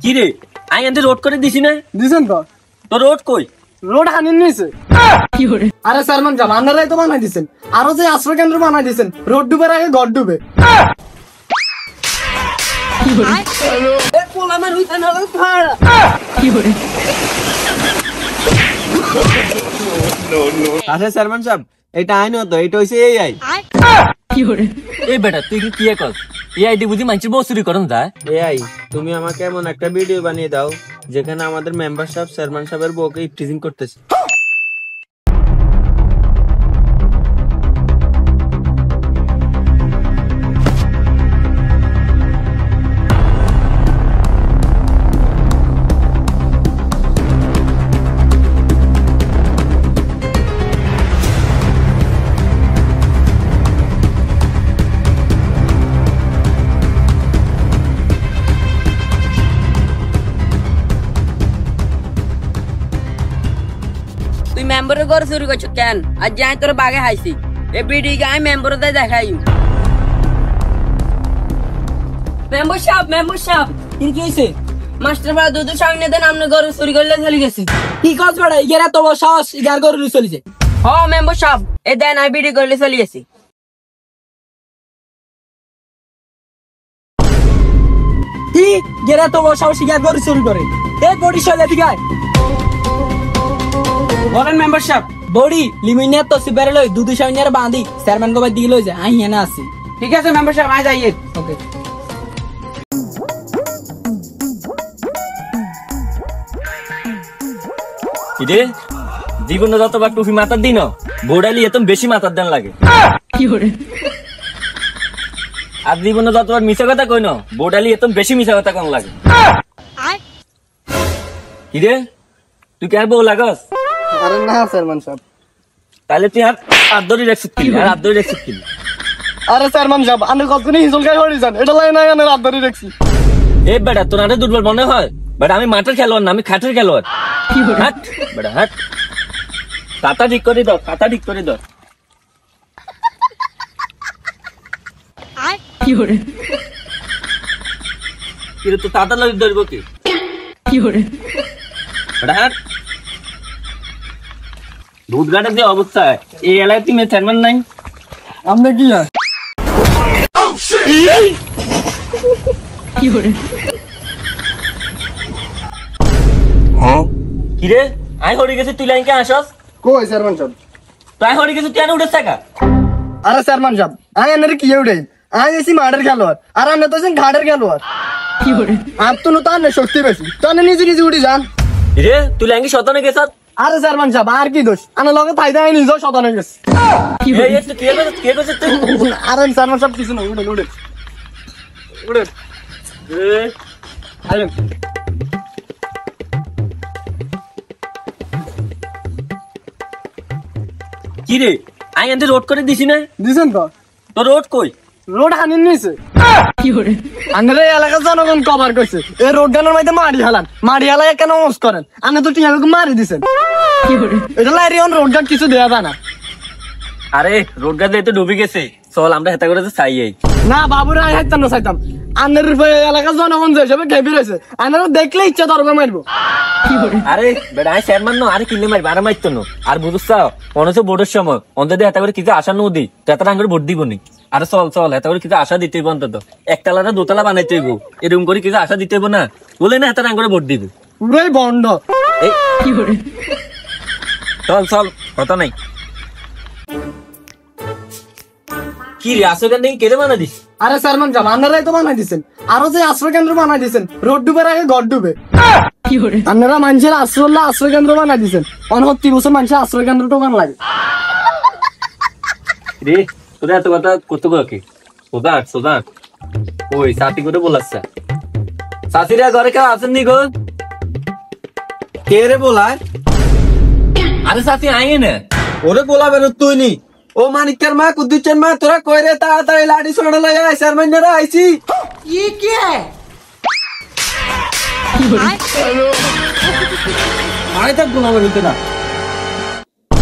কি রে আই এনতে রোড করে দিছি না? দিছেন তো? তো রোড কই? রোড হানিন নিছে। আরে চেয়ারম্যান সাহেব আপনারাই তো বানাই দিছেন, আরো যে আশ্রয় কেন্দ্র বানাই দিছেন, রোড ডুবের আগে ঘর ডুবে। আচ্ছা চেয়ারম্যান সাহেব, এটা আইন হতো, এটা হইছে এই আই। এই বেটা তুই কি কর? এই আইডি বুঝি মানুষের বউ চুরি করন যায়? এই আই, তুমি আমাকে এমন একটা ভিডিও বানিয়ে দাও যেখানে আমাদের মেম্বার সাহেব চেয়ারম্যান সাহেবের বউকে ইফটিজিং করতেছে। তুই মেম্বারের ঘর চুরি করছো কেন? আজ যাই তোর বাগে হাইছি এ বিডি গায়ে মেম্বার দেখাই। মেম্বার সাহেব কি হইছে? মাস্টার ভাড়া দুধ সামনে দেন, আপনার ঘরে চুরি করলে চলে গেছে। কি কাজ বেড়া ইগেরা তো সাহস ইগার ঘরে চলিছে। হ মেম্বার সাহেব, এ দেন আই বিডি করলে চলে গেছি। কি গেরা তো সাহস ইগার ঘরে চুরি করে? এ বডি চলে দিগায় বলেন মেম্বার সাহেব। বডি লিমিনে তো সিবারে লই দুধ সামনে বাঁধি চেয়ারম্যান গোবাই দিকে লই যায়, আই হেনা আছি। ঠিক আছে মেম্বার সাহেব, আই যাইয়ে। ওকে। ইরে জীবনে যতবার টুপি মাথার দিন বোড়ালি এত বেশি মাথার দেন লাগে। আর জীবনে যতবার মিশা কথা কই না বোড়ালি এত বেশি মিশা কথা কম লাগে। কিরে তুই কে বউ লাগস? আরে না চেয়ারম্যান সাহেব। তাহলে তুই আর হাত ধরে রাখছিস কি? আর হাত ধরে রাখছিস কি? আরে চেয়ারম্যান সাহেব আনে কতদিন হিজল গায় হয়ে যান, এটা লাই নাই আনে রাত ধরে রাখছি। এ বেটা তোর আরে দুর্বল মনে হয়? বেটা আমি মাঠের খেলোয়াড় না, আমি খাটের খেলোয়াড়। হাট বেটা হাট, কাতা ঠিক করে দাও, কাতা ঠিক করে দাও। কিন্তু তো তাতা লাগে ধরবো কি? বেটা হাট, দুধ গাড়ের যে অবস্থা এই এলাকায় তুমি চেয়ারম্যান নাই? আপনি কি হয়? কিরে আই হরি গেছি তুই লাইনকে আসস? কই চেয়ারম্যান সাহেব? তুই হরি গেছি তুই উঠে থাকা। আরে চেয়ারম্যান সাহেব আই এনে কি উঠে? আই এসি মাঠের খেলোয়াড় আর আনে তো ঘাটের খেলোয়াড়। আপ তো তো আনে শক্তি বেশি, তো আনে নিজে নিজে উঠে যান। রে তুই লাইনকে শতানে গেছ? আরে চেয়ারম্যান সাহেব আর কি দোষ? আনে লগে ফায়দা আই নিজেও শতানে গেছে। আরে চেয়ারম্যান সাহেব কিছু না, উঠে উঠে উঠে। আরে কি রে আই এনতে রোড করে দিছি না? দিছেন তো? তো রোড কই? রোড হানিন নিছে। আন্নারে এলাকার জনগণ কভার করছে এই রোড গানের মধ্যে মারি হালান, মারি হালাই কেন ওস করেন? আনে তো টিয়াকে মারি দিছেন। এটা লাইরিয়ন রোড গান কিছু দেয়া যায় না। আরে রোড গাছ তো ডুবে গেছে, চল আমরা হেতা করে চাই। না বাবুরা আই হাইতাম না চাইতাম। আন্নের এলাকার জনগণ যে হিসেবে ঘেবি রয়েছে, আন্নারা দেখলে ইচ্ছা ধরবে মারবো। আরে বেটা আই চেয়ারম্যান নো, আরে কিনলে মারবো, আরে মারতো না। আর বুঝছ মনে ভোটের সময় অন্তত হেতা করে কিছু আশা নদী তেতার আঙ্গুর ভোট দিব নি। আরে চল চল হেতা করে কিছু আশা দিতে হইব, অন্তত একতলা দোতলা বানাইতে হইব, এরকম করে কিছু আশা দিতে হইব না, বলে না হেতার আঙ্গুরে ভোট দিব। পুরাই বন্ধ। চল চল কথা নাই। কি রে আশ্রয় কেন্দ্র কেটে বানা দিস? আরে চেয়ারম্যান সাহেব আন্নারাই তো বানাই দিছেন, আরো যে আশ্রয় কেন্দ্র বানাই দিছেন, রোড ডুবের আগে ঘর ডুবে। আন্নারা মানুষের আশ্রয় কেন্দ্র বানাই দিছেন, 69 বছর মানুষের আশ্রয় কেন্দ্র টোকান লাগে। রে তোরা এত কথা করতে গো কি? সোদা সোদা ওই সাথী করে বলাচ্ছে। সাথীরা ঘরে কেউ আছেন নি গো? কে রে বলায়? আরে সাথী আইয়ে না। ওরে বলা বেরো তুই নি। ও মানিকের মা কুদ্দুচের মা তোরা কই রে? তাড়াতাড়ি লাঠি সোনা লই আয়, চেয়ারম্যানরা আইছি। ये क्या है? আয় তা গুনা বলতে না।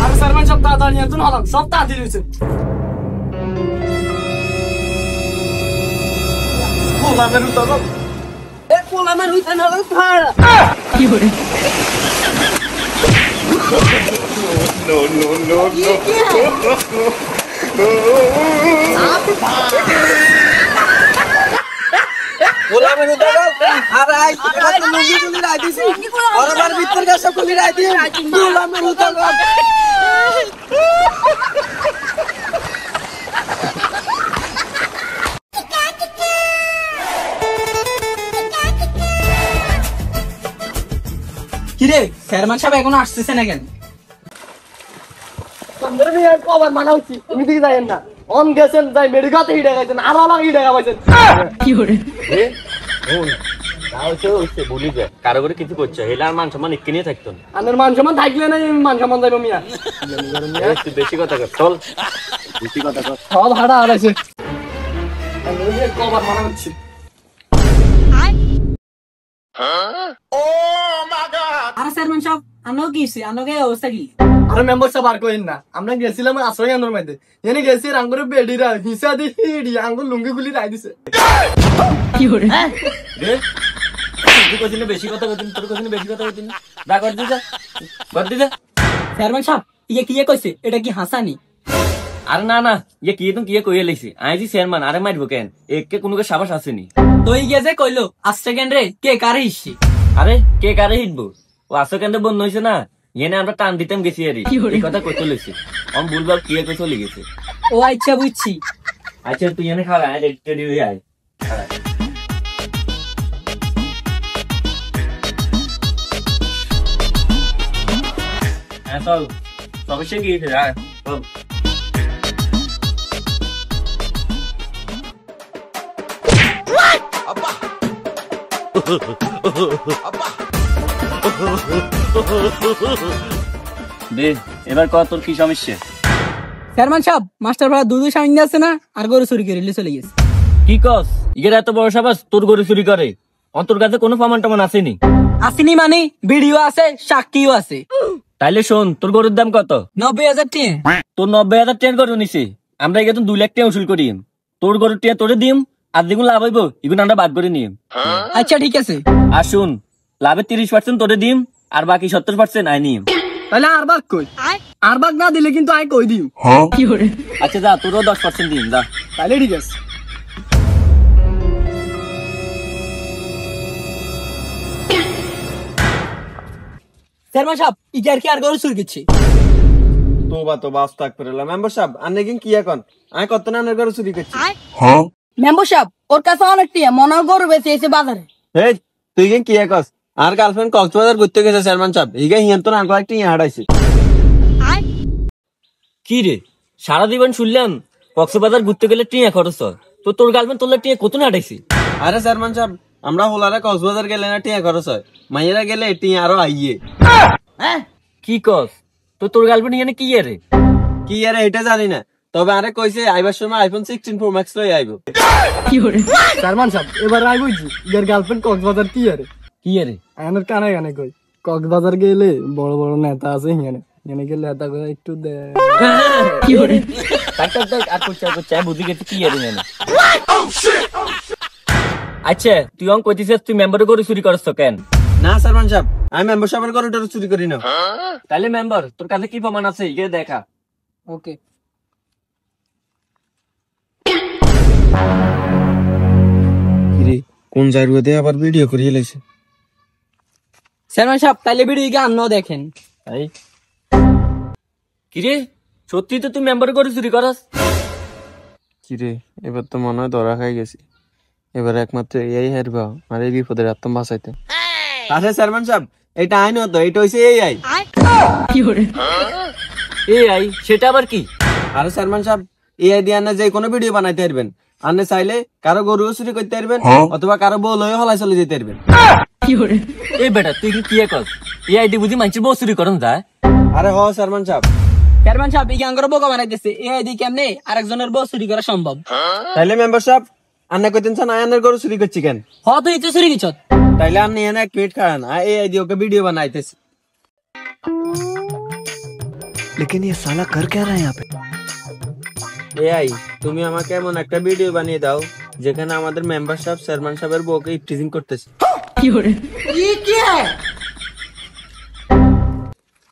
আরে চেয়ারম্যান সাহেব তাড়াতাড়ি একজন হলাম, সব তাড়াতাড়ি হয়েছে। বলা বেরো তো। আমার হইছে না খাড়া গোলাম এনে দাও আর আই এবার তো লুঙ্গি খুলি রাই দিছি আর আমার ভিতর গাছ খুলি রাই দিই গোলাম এনে দাও কিরে চেয়ারম্যান সাহেব এখনো আসতেছে না কেন? কবার মানা হচ্ছি তুমি দিকে যাইেন না অন গেছেন যাই মেডিকাতে হিডে গেছেন আর আলাদা হিডে গাইছেন কি করে বলি যে কারো করে কিছু করছে এলে আর মান সম্মান একে নিয়ে থাকতো না। আনের মান সম্মান থাকলে না মান সম্মান যাইব মিয়া তুই বেশি কথা কর চল বেশি কথা কর সব হাড়া হারাইছে কবার মানা হচ্ছি আরে চেয়ারম্যান সাহেব আনো কি হইছে আনো কে অবস্থা কি আরে মেম্বার সাহেব আর কইন না আমরা গেছিলাম আশ্রয় কেন্দ্রের মধ্যে এনে গেছি আঙ্গুরে বেডিরা হিসা দি হিডি আঙ্গুর লুঙ্গি খুলি রাই দিছে কি করে তুই কদিনে বেশি কথা কইতিন তোর কদিনে বেশি কথা কইতিন দা কর দিছা চেয়ারম্যান সাহেব ইয়ে কি কইছে এটা কি হাসানি আরে না না ইয়ে কি তুমি কি কইয়ে লাইছি আইজি চেয়ারম্যান আরে মারবো কেন একে কোনো কে সাবাস আসেনি তুই গিয়ে যে কইলো আজকে কেন রে কে কারে হিসছি আরে কে কারে হিটবো ও আসো কেন বন্ধ হয়েছে না এনে আমরা টান দিতাম গেছি আরে এই কথা কই চলেছে আমি ভুলবার কি কই চলে গেছে ও আচ্ছা বুঝছি আচ্ছা তুই এনে খাওয়া আয় রেডি হয়ে আয় হ্যাঁ চল সমস্যা কি আয় চল দে এবার কত তোর কি সমস্যা চেয়ারম্যান সাহেব মাস্টার ভাড়া দুধ সামিন আছে না আর গরু চুরি করে চলে গেছে কি কস ইগের এত বড় সাবাস তোর গরু চুরি করে অন্তর কাছে কোনো প্রমাণ টমান আসেনি আসেনি মানে ভিডিও আছে সাক্ষীও আছে তাইলে শোন তোর গরুর দাম কত 90,000 টাকা তোর 90,000 টাকা গরু নিছি আমরা এগে তো 2 লাখ টাকা উসুল করি তোর গরুর টিয়া তোরে দিম আর দ্বিগুণ লাভ হইব এগুলো আমরা বাদ করে নিম আচ্ছা ঠিক আছে আর শুন লাভের 30% তোরে দিম আর বাকি 70% আই নিম তাহলে আর বাগ কই আর বাগ না দিলে কিন্তু আই কই দিম কি করে আচ্ছা যা তোরও 10% দিম যা তাহলে ঠিক আছে চেয়ারম্যান সাহেব ইগার কি আর গরু চুরি করছে তোবা তোবা আস্তাগফিরুল্লাহ মেম্বার সাহেব আন্নে কি এখন আমি কত না আনের ঘরে চুরি করছি মেম্বার সাহেব ওর কাছে অনেক টিয়া মনে হয় গরু বেঁচে এসে বাজারে এই তুই কি একস আর গার্লফ্রেন্ড কক্সবাজার ঘুরতে গেছে চেয়ারম্যান সাহেব ইগে হিয়ান তো আঙ্কল একটা ইয়া হারাইছে কি রে সারা জীবন শুনলাম কক্সবাজার ঘুরতে গেলে টিয়া খরচ হয় তো তোর গার্লফ্রেন্ড তোর টিয়া কত না আটাইছি আরে চেয়ারম্যান সাহেব আমরা হোলারে কক্সবাজার গেলে না টিয়া খরচ হয় মাইয়েরা গেলে টিয়া আরো আইয়ে কি কস তো তোর গার্লফ্রেন্ড এখানে কি রে কি আরে এটা জানি না তবে আরে কইছে আইবার সময় আইফোন 16 প্রো ম্যাক্স লই আইবো কি করে চেয়ারম্যান সাহেব এবার আই বুঝছি ইয়ার গার্লফ্রেন্ড কক্সবাজার কি আরে কি রে আয়নের কানে কানে কই কক্সবাজার গেলে বড় বড় নেতা আছে হিয়ানে হিয়ানে গেলে নেতা করে একটু দে কি রে টাক টাক টাক আর কোচা চাই বুঝি গেছে কি রে না আচ্ছা তুই অং কইতিছিস তুই মেম্বার করে চুরি করছ কেন না চেয়ারম্যান সাহেব আমি মেম্বার সাহেবের ঘরে ওটা চুরি করি না তাহলে মেম্বার তোর কাছে কি প্রমাণ আছে ইগে দেখা ওকে কিরে কোন জায়গাতে আবার ভিডিও করিয়ে লাইছে চেয়ারম্যান সাহেব তাইলে ভিডিও কি আনো দেখেন এই কিরে সত্যি তো তুই মেম্বার করে চুরি করস কিরে এবার তো মনে হয় ধরা খাই গেছি এবার একমাত্র এই হারবা আর এই বিপদের আত্ম বাঁচাইতে আচ্ছা চেয়ারম্যান সাহেব এটা আইন হতো এটা হইছে এই আই কি করে এই আই সেটা আবার কি আরে চেয়ারম্যান সাহেব এই আই দিয়ে আন্না যে কোনো ভিডিও বানাইতে পারবেন আন্নে চাইলে কারো গরু চুরি করতে পারবেন অথবা কারো বউ লয়ে হলাই চলে যেতে পারবেন কি করে এই বেটা তুই কি কস এই আইডি বুঝি মানুষের বউ চুরি করন যায় আরে হ চেয়ারম্যান সাহেব চেয়ারম্যান সাহেব এই গাঙ্গর বোকা বানাইতেছে এই আইডি কেমনে আরেকজনের বউ চুরি করা সম্ভব তাইলে মেম্বার সাহেব আন্না কইতেন না আন্নার গরু চুরি করছি কেন হ তুই তো চুরি গেছ তাইলে আন্নি এনে এক মিনিট খান আর এই আই দিয়ে ওকে ভিডিও বানাইতেছি लेकिन ये साला कर क्या रहा है यहाँ पे এই তুমি আমাকে এমন একটা ভিডিও বানিয়ে দাও যেখানে আমাদের মেম্বার সাহেব চেয়ারম্যান সাহেবের বউকে ইফটিজিং করতেছে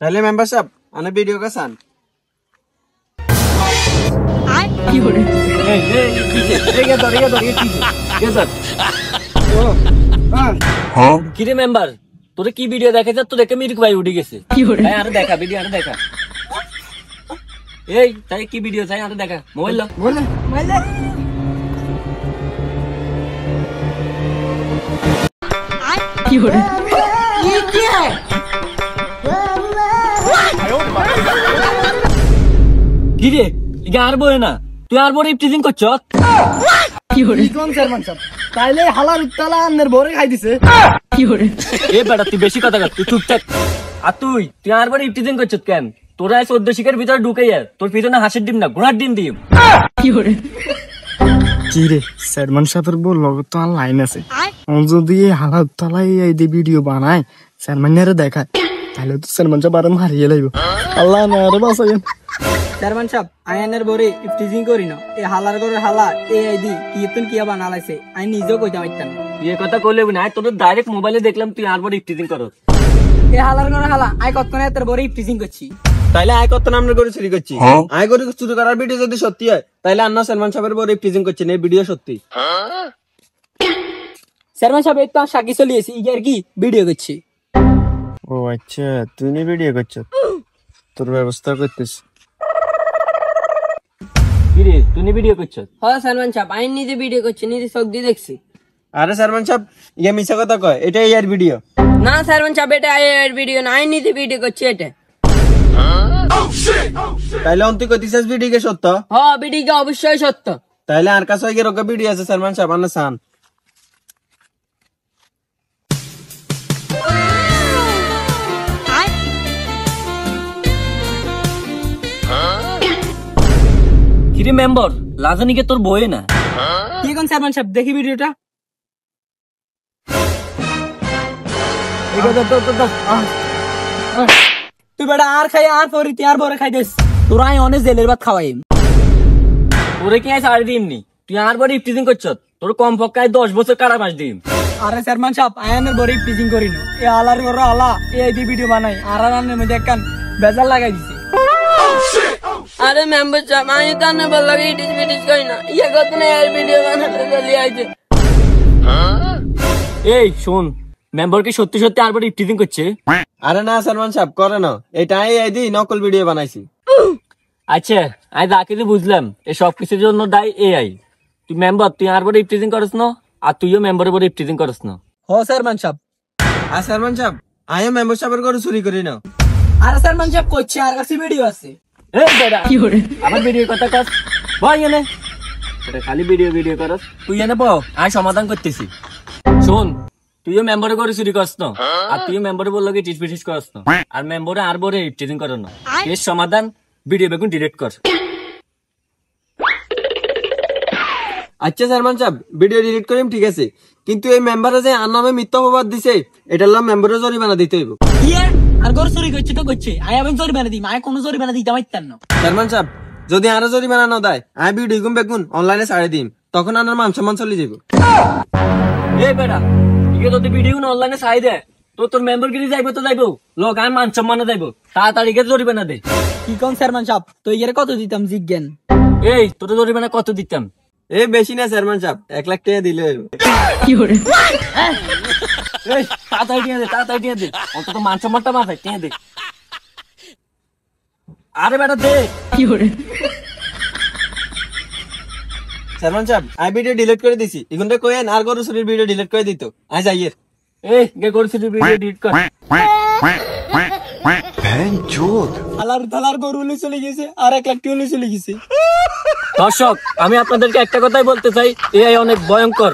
তাহলে মেম্বার সাহেব আনে ভিডিও কা সান কিরে মেম্বার তোরে কি ভিডিও দেখেছ তো দেখে মিরিক ভাই উঠে গেছে ভাই আরে দেখা ভিডিও আরে দেখা এই তাই কি ভিডিও চাই আরে দেখা মোবাইল লো কিরে ইগা আর বলে না তুই আর বড় ইপটিজিং করছ কি কোন চেয়ারম্যান সাহেব তাইলে হালার উত্তালা আন্নের বরে খাই দিছে এ বেটা তুই বেশি কথা কর তুই চুপ থাক আর তুই আর বড় ইপটিজিং করছ কেন তোরা 14 শিকের ভিতরে ঢুকে যা তোর পিছনে হাসির ডিম না ঘোড়ার ডিম দিম কি রে চেয়ারম্যান সাহেবের বলল তো আর লাইন আছে ও যদি এই হালা উত্তালা এই দি ভিডিও বানায় চেয়ারম্যানের দেখায় তাহলে তো চেয়ারম্যান সাহেব আরো মারিয়ে লাইব আল্লাহ না রে বাঁচাইন চেয়ারম্যান সাহেব আইনের বরে ইফটিজিং করি না এই হালার করে হালা এই আইডি কিয়তুন কিয়া বানালাইছে আই নিজেও কইতে পারতাম না এই কথা কইলে না তোর ডাইরেক্ট মোবাইলে দেখলাম তুই আর বড় ইপটিজিং করছ এই হালার করে হালা আই কতক্ষণে তোর বরে ইফটিজিং করছি তাইলে আয় কত নাম করে চুরি করছি আয় করে চুরি করার ভিডিও যদি সত্যি হয় তাইলে আন্না সালমান সাহেবের বড় প্রিজিং করছেন এই ভিডিও সত্যি চেয়ারম্যান সাহেব এই তো সাকি চলিয়েছি ইয়ার কি ভিডিও করছি ও আচ্ছা তুই নি ভিডিও করছ তোর ব্যবস্থা করতেছ কিরে তুই ভিডিও করছ হ্যাঁ চেয়ারম্যান সাহেব আই নিজে ভিডিও করছি নিজে চোখ দিয়ে দেখছি আরে সালমান সাহেব ইয়া মিছা কথা কয় এটা ইয়ার ভিডিও না চেয়ারম্যান সাহেব এটা আই ভিডিও না আই নিজে ভিডিও করছি এটা তাইলে অন্তি কইতিছস ভিডিও কে সত্য হ্যাঁ ভিডিও অবশ্যই সত্য তাইলে আর কাছে কি রকম ভিডিও আছে সালমান সাহেব আন্না সান কিরে মেম্বার লাজানিকে তোর বই না কি কোন চেয়ারম্যান সাহেব দেখি ভিডিওটা তুই বেটা আর খাই আর পরি তুই আর বরে খাই দেস তোরা আই অনেক জেলের ভাত খাওয়াই তোরে কি আই ছাড়ি দিমনি তুই আর বড় ইপটিজিং করছ তোর কম পক্ষে 10 বছর কারাবাস দিম আরে চেয়ারম্যান সাহেব আয়নের বরে ইফটিজিং করি না এই আলার করে আলা এই দি ভিডিও বানাই আর রান্নার মধ্যে একখান বেজার লাগাই দিছে আরে মেম্বার সাহেব আমি তো না বল লাগে ইটিস ভিডিও করি না ইয়া কত না এর ভিডিও বানাতে চলে আইছে এই শুন মেম্বার কি সত্যি সত্যি আর বড় ইপটিজিং করছে আরে না সালমান সাহেব করে না এটা এই দি নকল ভিডিও বানাইছি আচ্ছা আমি যা কিছু বুঝলাম এই সব কিছুর জন্য দায় এআই তুই মেম্বার তুই আর বড় ইপটিজিং করছ না আর তুইও মেম্বারের বড় ইপটিজিং করছ না হ চেয়ারম্যান সাহেব আর সালমান সাহেব আই মেম্বার সাহেবের করে চুরি করি না আরে চেয়ারম্যান সাহেব কইছে আর কাছে ভিডিও আছে এই বেটা আমার ভিডিও কথা কস ভাই এনে এটা খালি ভিডিও করস তুই এনে পাও আমি সমাধান করতেছি শুন তুইও মেম্বারে করে চুরি করছ না আর তুইও মেম্বারে বললো কি টিস করছ না আর মেম্বারে আর বড় ইপটিজিং করো না এর সমাধান ভিডিও বেগুন ডিলিট কর আচ্ছা সালমান সাহেব ভিডিও ডিলিট করিম ঠিক আছে কিন্তু এই মেম্বারে যে আর নামে মিথ্যা অপবাদ দিছে এটার নাম মেম্বারে জরিমানা দিতে হইব ইয়ে আর গর চুরি করছে তো করছে আই আবেন জরিমানা দিই আই কোনো জরিমানা দিতে পারতাম না সালমান সাহেব যদি আর জরিমানা না দেয় আমি ভিডিও গুম বেগুন অনলাইনে ছাড়ে দিম তখন আর মান সম্মান চলে যাব এই বেটা ঠিক আছে তুই ভিডিও অনলাইনে ছাই দে তোর মেম্বার গিরি যাইবো তো যাইবো লোক আমি মান সম্মানে যাইবো তাড়াতাড়ি কে জরিমানা দে কি কোন চেয়ারম্যান সাহেব তো ইয়ারে কত দিতাম জিজ্ঞেন এই তোর জরিমানা কত দিতাম এই বেশি না সালমান সাহেব 1 লাখ টাকা দিলে হইব এই তাড়াতাড়ি দিয়ে দে অন্তত মান সম্মানটা মাথায় টেনে দে আরে বেটা দে সালমান সাহেব আমি ভিডিও ডিলিট করে দিছি এখনটা কইেন আর গরু চুরির ভিডিও ডিলিট করে দিত আই যাইয়ের এই গে করছিস ভিডিও ডিলিট কর আলার থালার গরুলে চলে গেছে আর 1 লাখ টাকা চলে গেছে দর্শক আমি আপনাদেরকে একটা কথাই বলতে চাই এআই অনেক ভয়ঙ্কর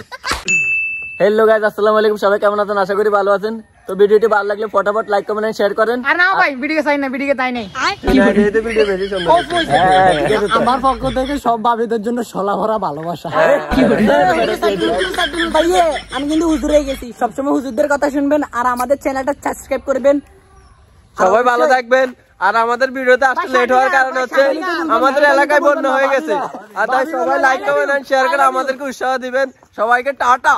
হ্যালো গাইস আসসালামু আলাইকুম সবাই কেমন আছেন আশা করি ভালো আছেন তো ভিডিওটি ভালো লাগলে ফটাফট লাইক কমেন্ট শেয়ার করেন আর না ভাই ভিডিও চাই না ভিডিও তাই নাই এই ভিডিও বেশি সুন্দর আমার পক্ষ থেকে সব ভাবিদের জন্য সলা ভরা ভালোবাসা ভাইয়ে আমি কিন্তু হুজুর হয়ে গেছি সবসময় হুজুরদের কথা শুনবেন আর আমাদের চ্যানেলটা সাবস্ক্রাইব করবেন সবাই ভালো থাকবেন আর আমাদের ভিডিওতে আসতে লেট হওয়ার কারণ হচ্ছে আমাদের এলাকায় বন্যা হয়ে গেছে আর তাই সবাই লাইক কমেন্ট শেয়ার করে আমাদেরকে উৎসাহ দিবেন সবাইকে টাটা।